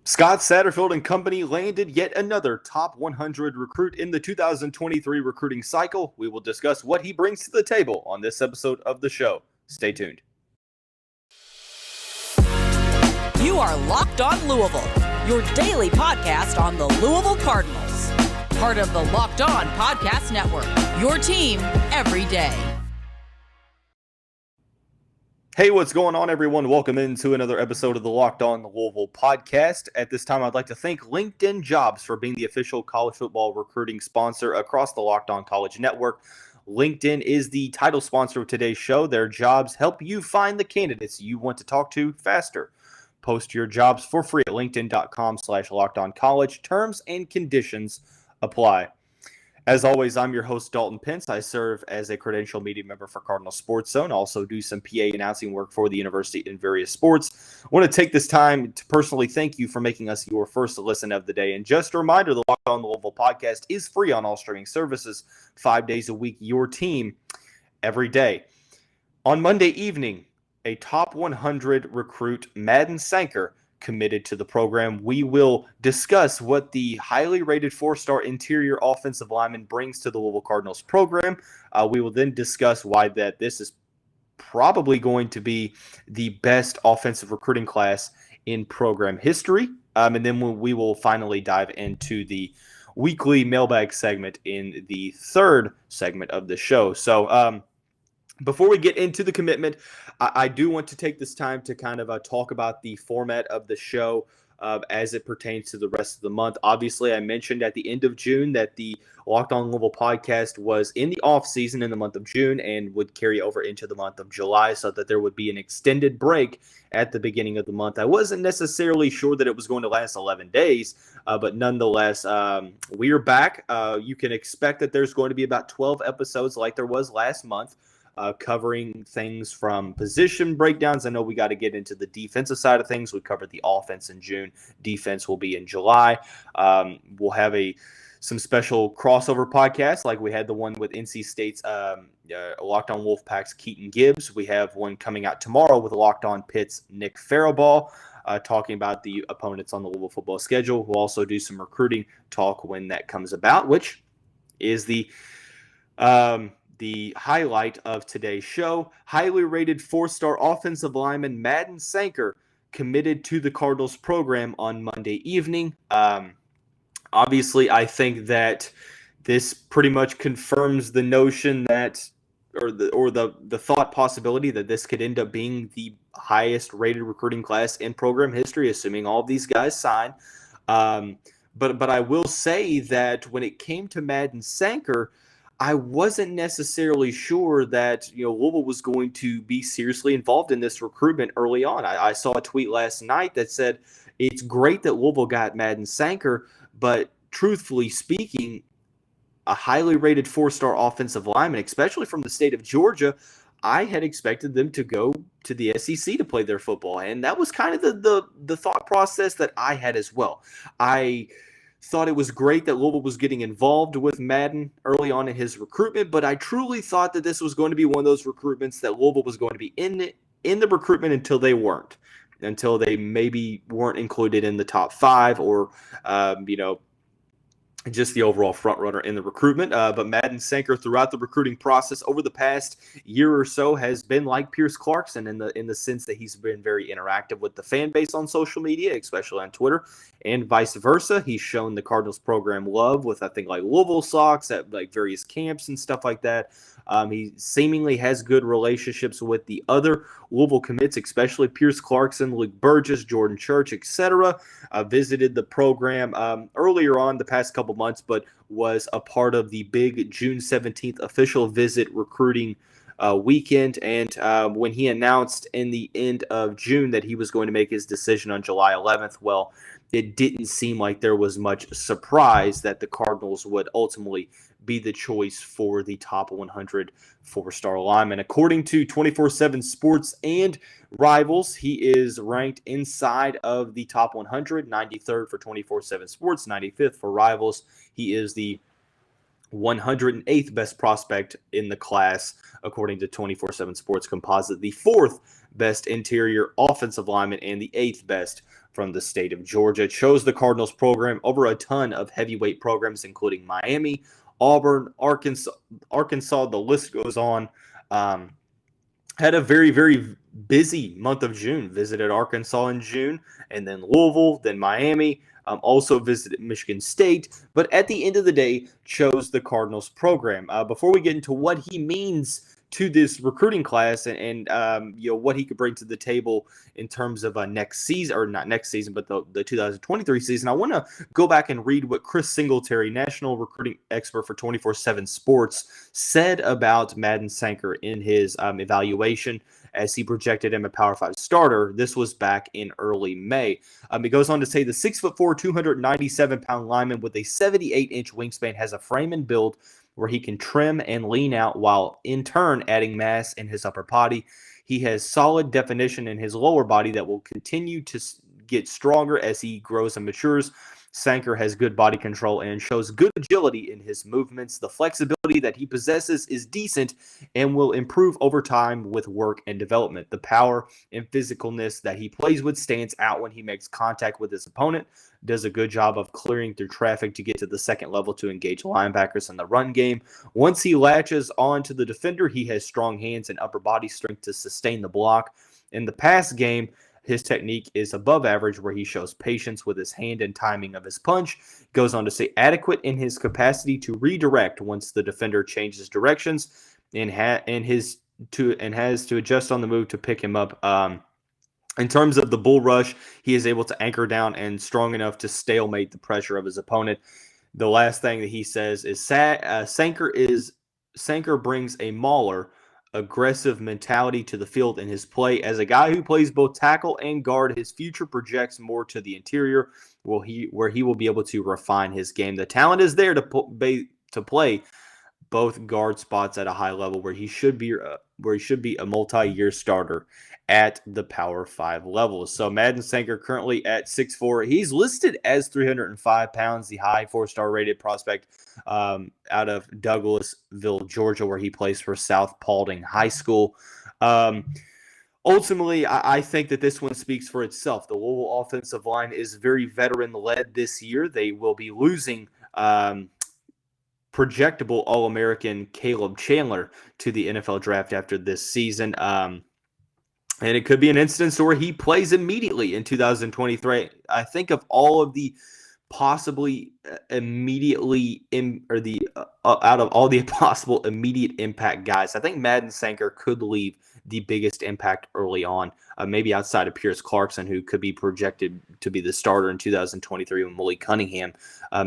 Scott Satterfield and company landed yet another top 100 recruit in the 2023 recruiting cycle. We will discuss what he brings to the table on this episode of the show. Stay tuned. You are Locked On Louisville, your daily podcast on the Louisville Cardinals. Part of the Locked On Podcast Network, your team every day. Hey, what's going on, everyone? Welcome into another episode of the Locked On Louisville podcast. At this time, I'd like to thank LinkedIn Jobs for being the official college football recruiting sponsor across the Locked On College Network. LinkedIn is the title sponsor of today's show. Their jobs help you find the candidates you want to talk to faster. Post your jobs for free at linkedin.com/lockedoncollege. Terms and conditions apply. As always, I'm your host, Dalton Pence. I serve as a credential media member for Cardinal Sports Zone. I also do some PA announcing work for the university in various sports. I want to take this time to personally thank you for making us your first listen of the day. And just a reminder, the Locked On Louisville podcast is free on all streaming services, 5 days a week, your team every day. On Monday evening, a top 100 recruit, Madden Sanker, committed to the program. We will discuss what the highly rated 4-star interior offensive lineman brings to the Louisville Cardinals program. We will then discuss why this is probably going to be the best offensive recruiting class in program history. And then we will finally dive into the weekly mailbag segment in the third segment of the show. So, before we get into the commitment, I do want to take this time to kind of talk about the format of the show as it pertains to the rest of the month. Obviously, I mentioned at the end of June that the Locked On Louisville podcast was in the off season in the month of June and would carry over into the month of July, so that there would be an extended break at the beginning of the month. I wasn't necessarily sure that it was going to last 11 days, but nonetheless, we are back. You can expect that there's going to be about 12 episodes like there was last month. Covering things from position breakdowns. I know we got to get into the defensive side of things. We covered the offense in June. Defense will be in July. We'll have some special crossover podcasts, like we had the one with NC State's Locked On Wolfpack's Keaton Gibbs. We have one coming out tomorrow with Locked On Pitt's Nick Faribault, talking about the opponents on the Louisville football schedule. We'll also do some recruiting talk when that comes about, which is the highlight of today's show. Highly rated 4-star offensive lineman Madden Sanker committed to the Cardinals program on Monday evening. Obviously, I think that this pretty much confirms the notion that, or the thought possibility that this could end up being the highest rated recruiting class in program history, assuming all of these guys sign. But I will say that when it came to Madden Sanker, I wasn't necessarily sure that Louisville was going to be seriously involved in this recruitment early on. I saw a tweet last night that said it's great that Louisville got Madden Sanker, but truthfully speaking, a highly rated 4-star offensive lineman, especially from the state of Georgia, I had expected them to go to the SEC to play their football, and that was kind of the thought process that I had as well. I thought it was great that Louisville was getting involved with Madden early on in his recruitment, but I truly thought that this was going to be one of those recruitments that Louisville was going to be in the recruitment until they maybe weren't included in the top 5 or, just the overall front runner in the recruitment. But Madden Sanker throughout the recruiting process over the past year or so has been like Pierce Clarkson in the sense that he's been very interactive with the fan base on social media, especially on Twitter, and vice versa. He's shown the Cardinals program love with, I think, like Louisville socks at like various camps and stuff like that. He seemingly has good relationships with the other Louisville commits, especially Pierce Clarkson, Luke Burgess, Jordan Church, etc. Visited the program earlier on the past couple months, but was a part of the big June 17th official visit recruiting weekend. And when he announced in the end of June that he was going to make his decision on July 11th, well, it didn't seem like there was much surprise that the Cardinals would ultimately be the choice for the top 100 4-star lineman. According to 24/7 Sports and Rivals, he is ranked inside of the top 100, 93rd for 24/7 Sports, 95th for Rivals. He is the 108th best prospect in the class, according to 24/7 Sports Composite, the 4th best interior offensive lineman, and the 8th best from the state of Georgia. Chose the Cardinals program over a ton of heavyweight programs, including Miami, Auburn, Arkansas. The list goes on. Had a very, very busy month of June. Visited Arkansas in June, and then Louisville, then Miami. Also visited Michigan State, but at the end of the day, chose the Cardinals program. Before we get into what he means to this recruiting class and what he could bring to the table in terms of next season, or not next season, but the 2023 season, I want to go back and read what Chris Singletary, national recruiting expert for 24/7 Sports, said about Madden Sanker in his evaluation as he projected him a Power 5 starter. This was back in early May. He goes on to say the 6'4", 297-pound lineman with a 78-inch wingspan has a frame and build where he can trim and lean out while in turn adding mass in his upper body. He has solid definition in his lower body that will continue to get stronger as he grows and matures. Sanker has good body control and shows good agility in his movements. The flexibility that he possesses is decent and will improve over time with work and development. The power and physicalness that he plays with stands out when he makes contact with his opponent, does a good job of clearing through traffic to get to the second level to engage linebackers in the run game. Once he latches on to the defender, he has strong hands and upper body strength to sustain the block. In the pass game, his technique is above average, where he shows patience with his hand and timing of his punch. Goes on to say adequate in his capacity to redirect once the defender changes directions, and has to adjust on the move to pick him up. In terms of the bull rush, he is able to anchor down and strong enough to stalemate the pressure of his opponent. The last thing that he says is Sanker brings a mauler, aggressive mentality to the field in his play. As a guy who plays both tackle and guard, his future projects more to the interior, where he will be able to refine his game. The talent is there to play both guard spots at a high level, where he should be a multi-year starter at the Power 5 level. So Madden Sanker currently at 6'4". He's listed as 305 pounds, the high 4-star rated prospect out of Douglasville, Georgia, where he plays for South Paulding High School. Ultimately, I think that this one speaks for itself. The Louisville offensive line is very veteran-led this year. They will be losing projectable All-American Caleb Chandler to the NFL draft after this season. And it could be an instance where he plays immediately in 2023. I think of all of the possibly immediately out of all the possible immediate impact guys, I think Madden Sanker could leave the biggest impact early on, maybe outside of Pierce Clarkson, who could be projected to be the starter in 2023 when Malik Cunningham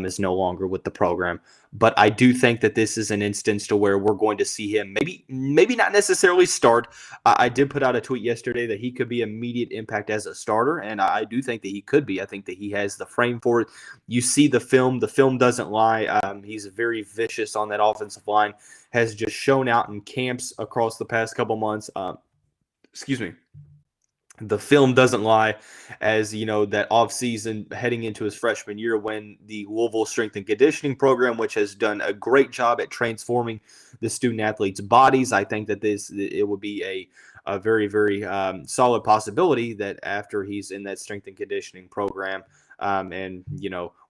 is no longer with the program. But I do think that this is an instance to where we're going to see him maybe not necessarily start. I did put out a tweet yesterday that he could be immediate impact as a starter, and I do think that he could be. I think that he has the frame for it. You see the film. The film doesn't lie. He's very vicious on that offensive line, has just shown out in camps across the past couple months. The film doesn't lie, as you know, that offseason heading into his freshman year, when the Louisville Strength and Conditioning Program, which has done a great job at transforming the student athletes' bodies, I think that it would be a very, very solid possibility that after he's in that strength and conditioning program, and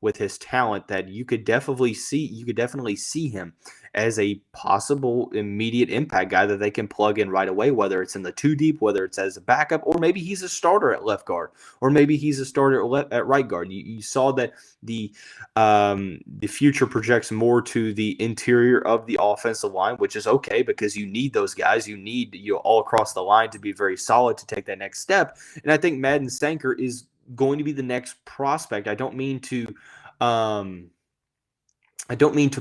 with his talent, that you could definitely see him as a possible immediate impact guy that they can plug in right away, whether it's in the 2 deep, whether it's as a backup, or maybe he's a starter at left guard, or maybe he's a starter at right guard. You saw that the future projects more to the interior of the offensive line, which is okay because you need those guys. You need all across the line to be very solid to take that next step. And I think Madden Sanker is going to be the next prospect. I don't mean to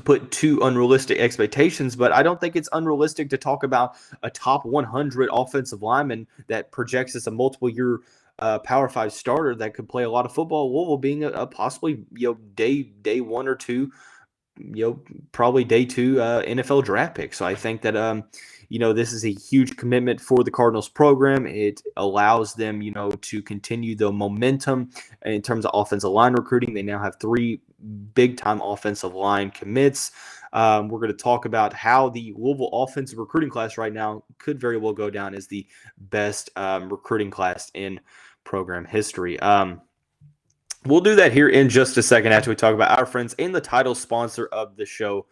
put too unrealistic expectations, but I don't think it's unrealistic to talk about a top 100 offensive lineman that projects as a multiple year Power 5 starter that could play a lot of football. Louisville being a possibly day 1 or 2, probably day 2 NFL draft pick. So I think that this is a huge commitment for the Cardinals program. It allows them, to continue the momentum in terms of offensive line recruiting. They now have 3 big-time offensive line commits. We're going to talk about how the Louisville offensive recruiting class right now could very well go down as the best recruiting class in program history. We'll do that here in just a second after we talk about our friends and the title sponsor of the show,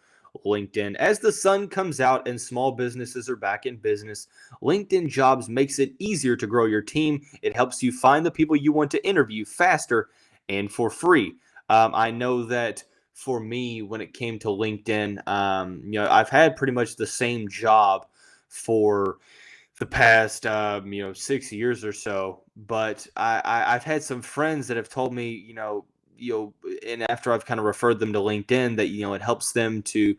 LinkedIn. As the sun comes out and small businesses are back in business, LinkedIn Jobs makes it easier to grow your team. It helps you find the people you want to interview faster and for free. I know that for me, when it came to LinkedIn, I've had pretty much the same job for the past 6 years or so, but I've had some friends that have told me, and after I've kind of referred them to LinkedIn, that it helps them to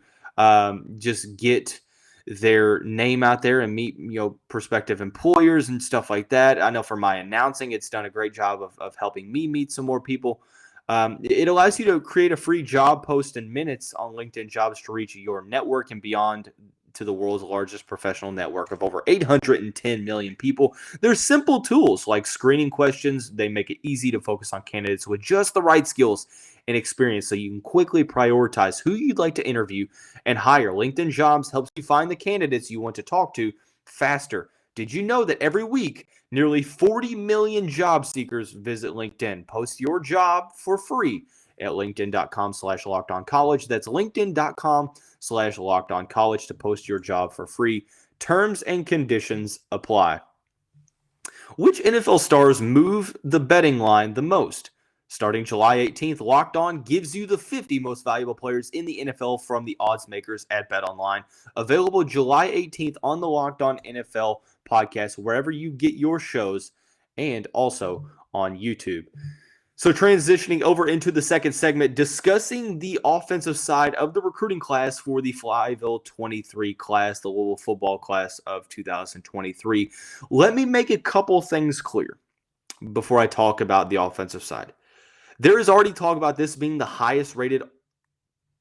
just get their name out there and meet prospective employers and stuff like that. I know for my announcing, it's done a great job of helping me meet some more people. It allows you to create a free job post in minutes on LinkedIn Jobs to reach your network and beyond to the world's largest professional network of over 810 million people. There's simple tools like screening questions. They make it easy to focus on candidates with just the right skills and experience so you can quickly prioritize who you'd like to interview and hire. LinkedIn Jobs helps you find the candidates you want to talk to faster. Did you know that every week, nearly 40 million job seekers visit LinkedIn? Post your job for free at linkedin.com/lockedoncollege. That's linkedin.com/lockedoncollege to post your job for free. Terms and conditions apply. Which NFL stars move the betting line the most? Starting July 18th, Locked On gives you the 50 most valuable players in the NFL from the odds makers at BetOnline. Available July 18th on the Locked On NFL podcast, wherever you get your shows, and also on YouTube. So transitioning over into the second segment, discussing the offensive side of the recruiting class for the Louisville 23 class, the Louisville football class of 2023. Let me make a couple things clear before I talk about the offensive side. There is already talk about this being the highest rated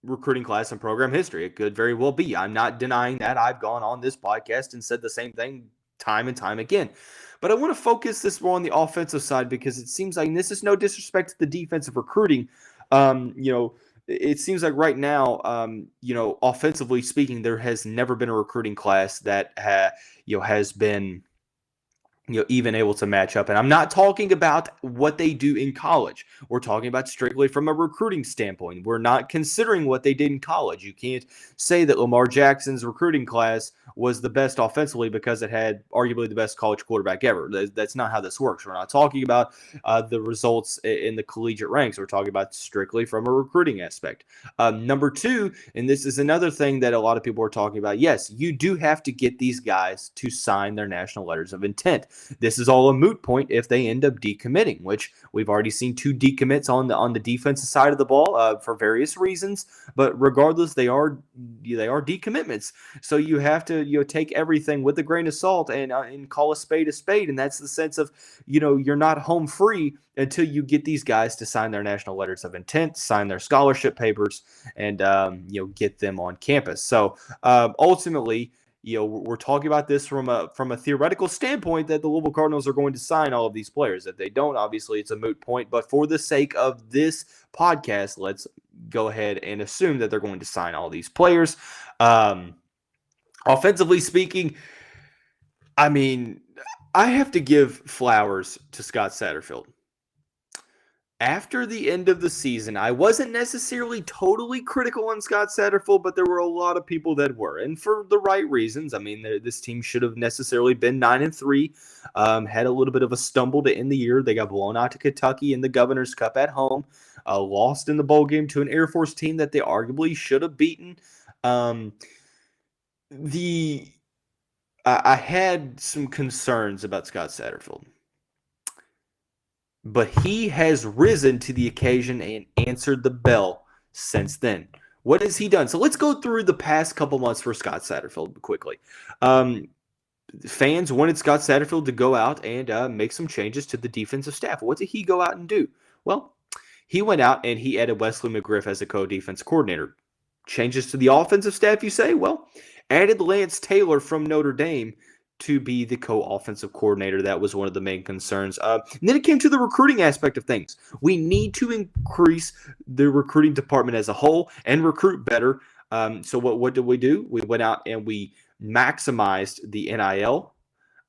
recruiting class in program history. It could very well be. I'm not denying that. I've gone on this podcast and said the same thing time and time again. But I want to focus this more on the offensive side because it seems like, and this is no disrespect to the defensive recruiting, it seems like right now, offensively speaking, there has never been a recruiting class that has been even able to match up. And I'm not talking about what they do in college. We're talking about strictly from a recruiting standpoint. We're not considering what they did in college. You can't say that Lamar Jackson's recruiting class was the best offensively because it had arguably the best college quarterback ever. That's not how this works. We're not talking about the results in the collegiate ranks. We're talking about strictly from a recruiting aspect. Number two, and this is another thing that a lot of people are talking about, yes, you do have to get these guys to sign their national letters of intent. This is all a moot point if they end up decommitting, which we've already seen 2 decommits on the defensive side of the ball for various reasons. But regardless, they are decommitments. So you have to take everything with a grain of salt and call a spade, and that's the sense of you're not home free until you get these guys to sign their national letters of intent, sign their scholarship papers, and get them on campus. So ultimately, we're talking about this from a theoretical standpoint that the Louisville Cardinals are going to sign all of these players. If they don't, obviously it's a moot point. But for the sake of this podcast, let's go ahead and assume that they're going to sign all these players. Offensively speaking, I mean, I have to give flowers to Scott Satterfield. After the end of the season, I wasn't necessarily totally critical on Scott Satterfield, but there were a lot of people that were, and for the right reasons. I mean, this team should have necessarily been 9-3, had a little bit of a stumble to end the year. They got blown out to Kentucky in the Governor's Cup at home, lost in the bowl game to an Air Force team that they arguably should have beaten. I had some concerns about Scott Satterfield, but he has risen to the occasion and answered the bell since then. What has he done? So let's go through the past couple months for Scott Satterfield quickly. Fans wanted Scott Satterfield to go out and make some changes to the defensive staff. What did he go out and do? Well, he went out and he added Wesley McGriff as a co-defense coordinator. Changes to the offensive staff, you say? Well, added Lance Taylor from Notre Dame to be the co-offensive coordinator. That was one of the main concerns. And then it came to the recruiting aspect of things. We need to increase the recruiting department as a whole and recruit better. So what did we do? We went out and we maximized the NIL,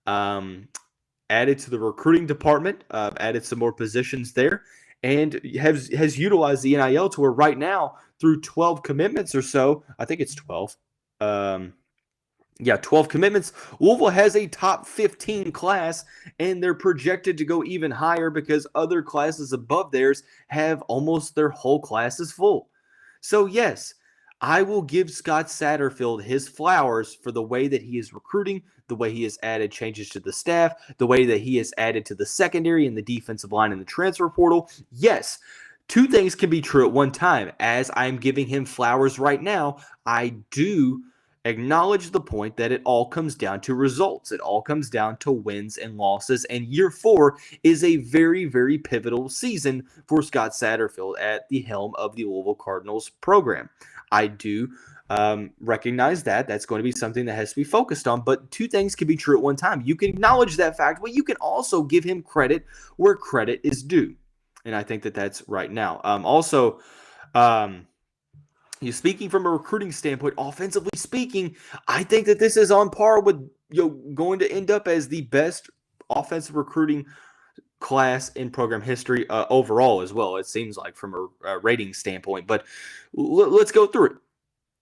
added to the recruiting department, added some more positions there. and has utilized the NIL to where right now, through 12 commitments or so, I think it's 12. 12 commitments. Louisville has a top 15 class, and they're projected to go even higher because other classes above theirs have almost their whole classes full. So, yes, I will give Scott Satterfield his flowers for the way that he is recruiting, the way he has added changes to the staff, the way that he has added to the secondary and the defensive line and the transfer portal. Yes, two things can be true at one time. As I'm giving him flowers right now, I do acknowledge the point that it all comes down to results. It all comes down to wins and losses. And year 4 is a very, very pivotal season for Scott Satterfield at the helm of the Louisville Cardinals program. I do recognize that. That's going to be something that has to be focused on. But two things can be true at one time. You can acknowledge that fact, but you can also give him credit where credit is due. And I think that that's right now. Speaking from a recruiting standpoint, offensively speaking, I think that this is on par with going to end up as the best offensive recruiting class in program history overall as well. It seems like from a rating standpoint. But let's go through it.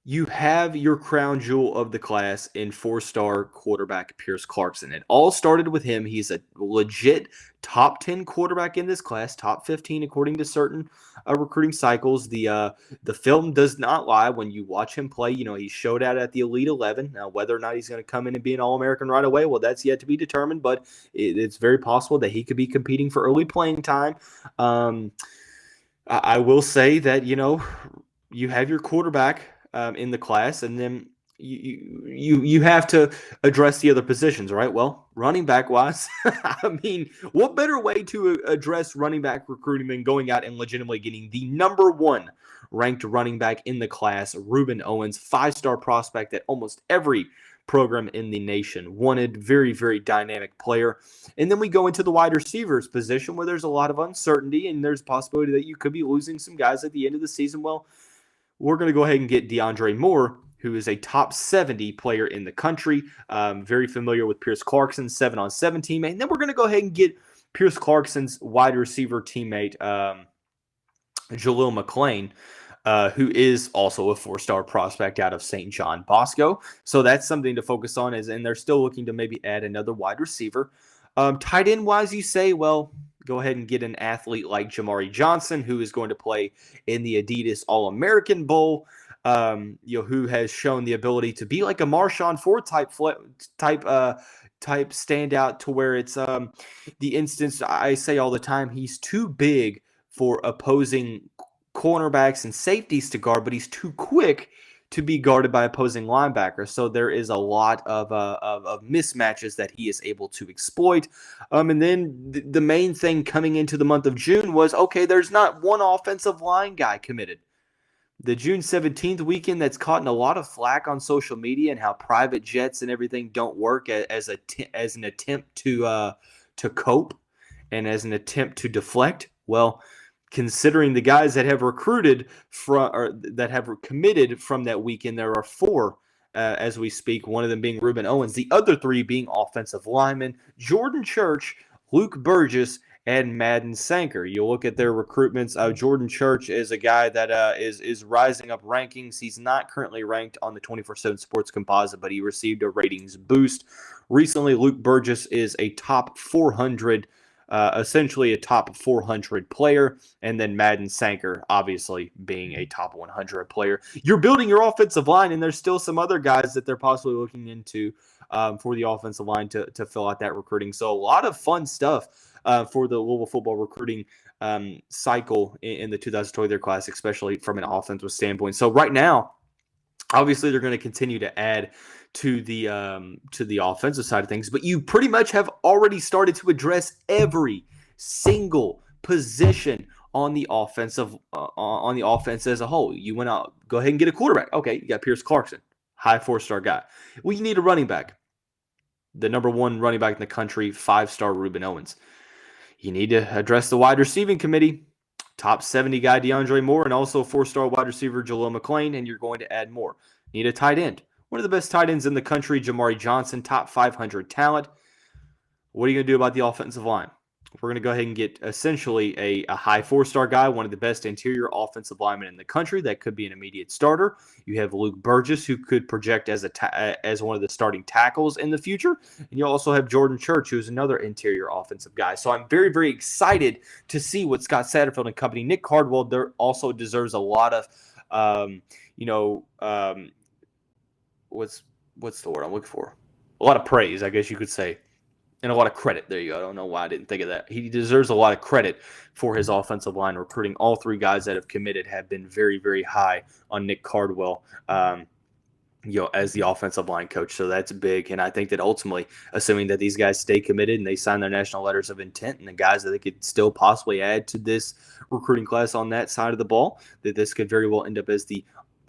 You have your crown jewel of the class in 4-star quarterback Pierce Clarkson. It all started with him. He's a legit top 10 quarterback in this class, top 15 according to certain recruiting cycles. The film does not lie when you watch him play. He showed out at the Elite 11. Now, whether or not he's going to come in and be an All-American right away, well, that's yet to be determined, but it's very possible that he could be competing for early playing time. I will say that, you have your quarterback in the class, and then you have to address the other positions, right? Well, running back wise, I mean, what better way to address running back recruiting than going out and legitimately getting the number 1 ranked running back in the class, Ruben Owens, 5-star prospect that almost every program in the nation wanted. Very, very dynamic player. And then we go into the wide receivers position where there's a lot of uncertainty, and there's a possibility that you could be losing some guys at the end of the season. Well, we're going to go ahead and get Deandre Moore, who is a top 70 player in the country. Very familiar with Pierce Clarkson's 7-on-7 teammate. And then we're going to go ahead and get Pierce Clarkson's wide receiver teammate, Jaleel McClain, who is also a 4-star prospect out of St. John Bosco. So that's something to focus on, and they're still looking to maybe add another wide receiver. Tight end wise, you say, well, go ahead and get an athlete like Jamari Johnson, who is going to play in the Adidas All-American Bowl, who has shown the ability to be like a Marshawn Ford type standout, to where it's the instance I say all the time, he's too big for opposing cornerbacks and safeties to guard, but he's too quick to be guarded by opposing linebackers. So there is a lot of mismatches that he is able to exploit. And then the main thing coming into the month of June was, okay, there's not one offensive line guy committed. The June 17th weekend that's caught in a lot of flack on social media, and how private jets and everything don't work as an attempt to cope and as an attempt to deflect. Well, considering the guys that have recruited that have committed from that weekend, there are 4 as we speak, one of them being Ruben Owens, the other 3 being offensive linemen, Jordan Church, Luke Burgess, and Madden Sanker. You look at their recruitments. Jordan Church is a guy that is rising up rankings. He's not currently ranked on the 24/7 Sports Composite, but he received a ratings boost recently. Luke Burgess is a top 400 essentially a top 400 player, and then Madden Sanker obviously being a top 100 player. You're building your offensive line, and there's still some other guys that they're possibly looking into for the offensive line to fill out that recruiting. So a lot of fun stuff for the Louisville football recruiting cycle in the 2023 class, especially from an offensive standpoint. So right now, obviously they're going to continue to add to the offensive side of things, but you pretty much have already started to address every single position on the offense as a whole. You went out, go ahead and get a quarterback. Okay, you got Pierce Clarkson, high 4-star guy. Well, you need a running back. The number 1 running back in the country, 5-star Ruben Owens. You need to address the wide receiving committee. Top 70 guy Deandre Moore, and also 4-star wide receiver Jaleel McClain, and you're going to add more. Need a tight end. One of the best tight ends in the country, Jamari Johnson, top 500 talent. What are you going to do about the offensive line? we're going to go ahead and get essentially a high 4-star guy, one of the best interior offensive linemen in the country that could be an immediate starter. You have Luke Burgess, who could project as as one of the starting tackles in the future. And you also have Jordan Church, who's another interior offensive guy. So I'm very, very excited to see what Scott Satterfield and company. Nick Cardwell there also deserves a lot of, what's the word I'm looking for? A lot of praise, I guess you could say. And a lot of credit. There you go. I don't know why I didn't think of that. He deserves a lot of credit for his offensive line recruiting. All 3 guys that have committed have been very, very high on Nick Cardwell, as the offensive line coach. So that's big. And I think that ultimately, assuming that these guys stay committed and they sign their national letters of intent and the guys that they could still possibly add to this recruiting class on that side of the ball, that this could very well end up as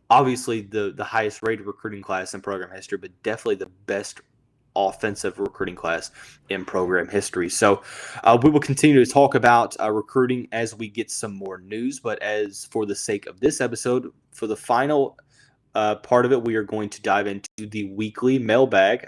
obviously the highest rated recruiting class in program history, but definitely the best offensive recruiting class in program history. So we will continue to talk about recruiting as we get some more news. But as for the sake of this episode, for the final part of it, we are going to dive into the weekly mailbag.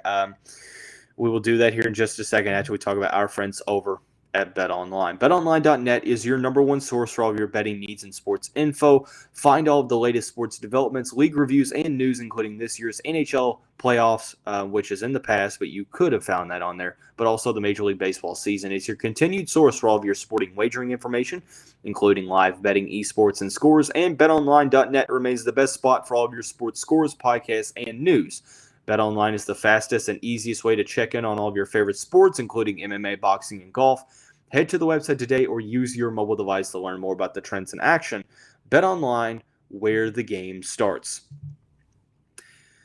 We will do that here in just a second after we talk about our friends over at BetOnline. BetOnline.net is your number one source for all of your betting needs and sports info. Find all of the latest sports developments, league reviews, and news, including this year's NHL playoffs, which is in the past, but you could have found that on there, but also the Major League Baseball season. It's your continued source for all of your sporting wagering information, including live betting, esports, and scores, and BetOnline.net remains the best spot for all of your sports scores, podcasts, and news. BetOnline is the fastest and easiest way to check in on all of your favorite sports, including MMA, boxing, and golf. Head to the website today or use your mobile device to learn more about the trends in action. BetOnline, where the game starts.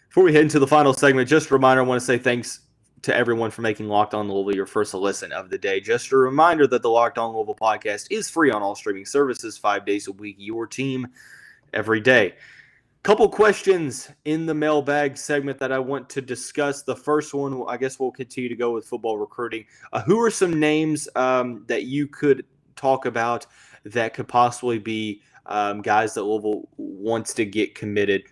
Before we head into the final segment, just a reminder, I want to say thanks to everyone for making Locked On Louisville your first listen of the day. Just a reminder that the Locked On Louisville podcast is free on all streaming services 5 days a week, your team every day. Couple questions in the mailbag segment that I want to discuss. The first one, I guess we'll continue to go with football recruiting. Who are some names that you could talk about that could possibly be guys that Louisville wants to get committed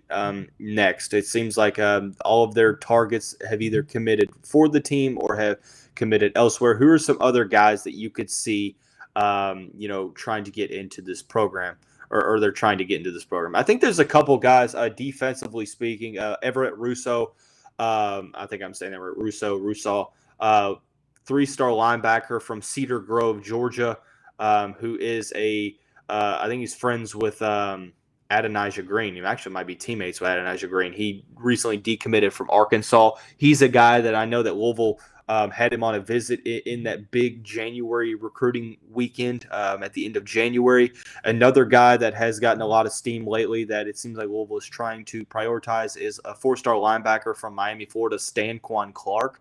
next? It seems like all of their targets have either committed for the team or have committed elsewhere. Who are some other guys that you could see, trying to get into this program? Or they're trying to get into this program. I think there's a couple guys, defensively speaking. Everett Russo, I think I'm saying Everett Russo, 3-star linebacker from Cedar Grove, Georgia, who is I think he's friends with Adonijah Green. He actually might be teammates with Adonijah Green. He recently decommitted from Arkansas. He's a guy that I know that Louisville had him on a visit in that big January recruiting weekend at the end of January. Another guy that has gotten a lot of steam lately that it seems like Louisville is trying to prioritize is a 4-star linebacker from Miami, Florida, Stanquan Clark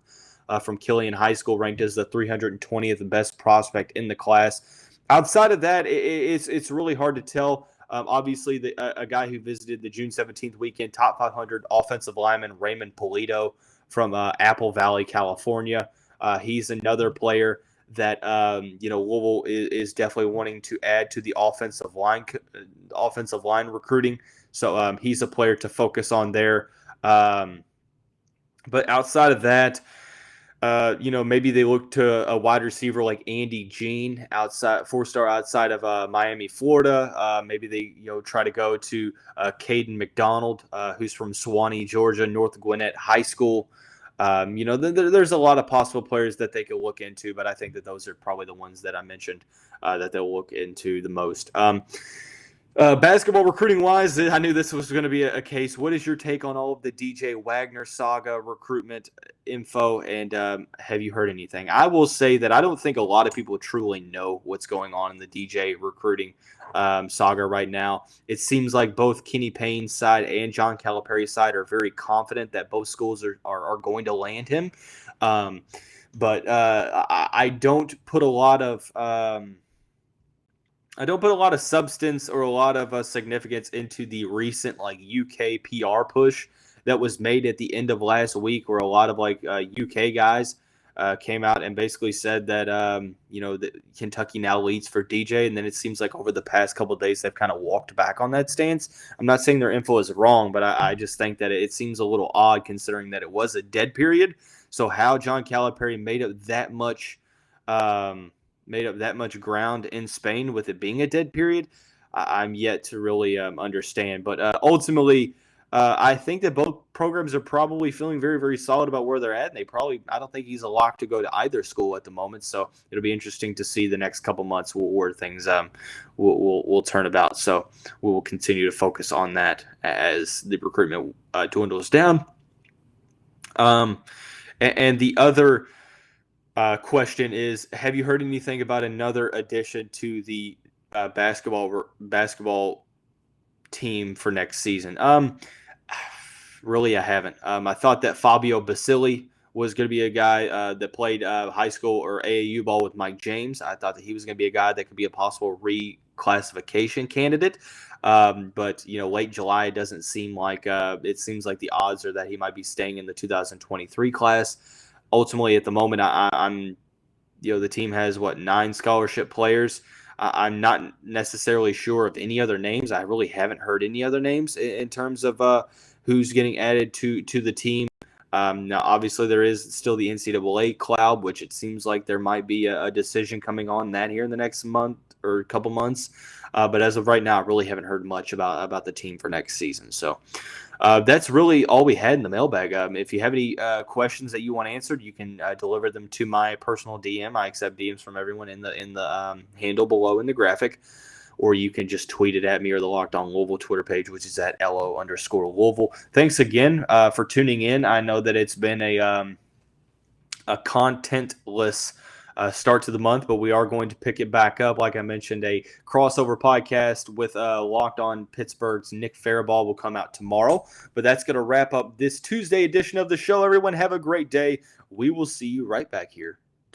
from Killian High School, ranked as the 320th best prospect in the class. Outside of that, it's really hard to tell. Obviously, a guy who visited the June 17th weekend, top 500 offensive lineman Raymond Polito from Apple Valley, California. He's another player that Louisville is definitely wanting to add to the offensive line recruiting. So he's a player to focus on there. But outside of that, maybe they look to a wide receiver like Andy Jean, 4-star outside of Miami, Florida. Maybe they try to go to Caden McDonald, who's from Suwanee, Georgia, North Gwinnett High School. There's a lot of possible players that they could look into, but I think that those are probably the ones that I mentioned that they'll look into the most. Basketball recruiting wise, I knew this was going to be a case. What is your take on all of the DJ Wagner saga recruitment info, and have you heard anything? I will say that I don't think a lot of people truly know what's going on in the DJ recruiting saga right now. It seems like both Kenny Payne's side and John Calipari's side are very confident that both schools are going to land him. But I don't put a lot of substance or a lot of significance into the recent UK PR push that was made at the end of last week, where a lot of UK guys came out and basically said that that Kentucky now leads for DJ, and then it seems like over the past couple of days they've kind of walked back on that stance. I'm not saying their info is wrong, but I just think that it seems a little odd considering that it was a dead period. So how John Calipari made up that much made up that much ground in Spain with it being a dead period, I'm yet to really understand. But ultimately, I think that both programs are probably feeling very, very solid about where they're at. And I don't think he's a lock to go to either school at the moment. So it'll be interesting to see the next couple months where things will turn about. So we will continue to focus on that as the recruitment dwindles down. And the other question is, have you heard anything about another addition to the basketball team for next season? Really, I haven't. I thought that Fabio Basili was going to be a guy that played high school or AAU ball with Mike James. I thought that he was going to be a guy that could be a possible reclassification candidate. But late July doesn't seem like it seems like the odds are that he might be staying in the 2023 class. Ultimately, at the moment, I'm the team has 9 scholarship players. I'm not necessarily sure of any other names. I really haven't heard any other names in terms of who's getting added to the team. Now, obviously, there is still the NCAA cloud, which it seems like there might be a decision coming on that here in the next month or a couple months. But as of right now, I really haven't heard much about the team for next season. So that's really all we had in the mailbag. If you have any questions that you want answered, you can deliver them to my personal DM. I accept DMs from everyone in the handle below in the graphic. Or you can just tweet it at me or the Locked On Louisville Twitter page, which is at LO_Louisville. Thanks again for tuning in. I know that it's been a contentless start to the month, but we are going to pick it back up. Like I mentioned, a crossover podcast with Locked On Pittsburgh's Nick Faribault will come out tomorrow. But that's going to wrap up this Tuesday edition of the show. Everyone have a great day. We will see you right back here